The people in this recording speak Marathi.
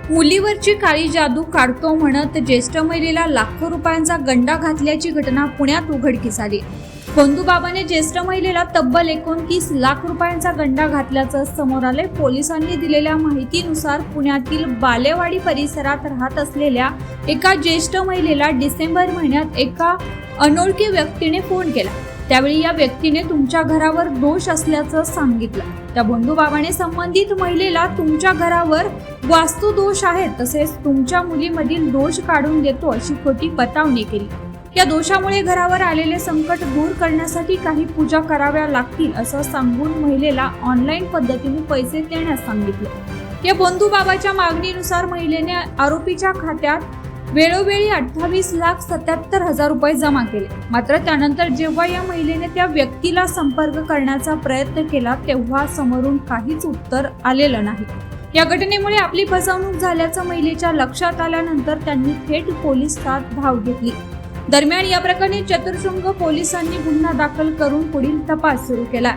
मुलीवरची काळी जादू काढतो म्हणत ज्येष्ठ महिलेला लाखो रुपयांचा गंडा घातल्याची घटना पुण्यात उघडकीस आली। बंधुबाबाने ज्येष्ठ महिलेला तब्बल 29 लाख रुपयांचा गंडा घातल्याचं समोर आले। पोलिसांनी दिलेल्या माहितीनुसार पुण्यातील बालेवाडी परिसरात राहत असलेल्या एका ज्येष्ठ महिलेला डिसेंबर महिन्यात एका अनोळखी व्यक्तीने फोन केला। त्यावेळी या व्यक्तीने तुमच्या घरावर दोष असल्याचं सांगितलं। त्या बंधुबाबाने संबंधित महिलेला तुमच्या घरावर वास्तू दोष आहेत, तसेच तुमच्या मुलीमधील दोष काढून देतो अशी खोटी बतावणी केली। या दोषामुळे घरावर आलेले संकट दूर करण्यासाठी काही पूजा कराव्या लागतील असं सांगून महिलेला ऑनलाईन पद्धतीने पैसे देण्यास सांगितले। या बंधुबाबाच्या मागणीनुसार महिलेने आरोपीच्या खात्यात वेळोवेळी 28,77,000 रुपये जमा केले। मात्र त्यानंतर जेव्हा या महिलेने त्या व्यक्तीला संपर्क करण्याचा प्रयत्न केला तेव्हा समोरून काहीच उत्तर आलेलं नाही। या घटनेमुळे आपली फसवणूक झाल्याचं महिलेच्या लक्षात आल्यानंतर त्यांनी थेट पोलिसात धाव घेतली। दरम्यान या प्रकरणी चतुरशृंग पोलिसांनी गुन्हा दाखल करून पुढील तपास सुरू केला।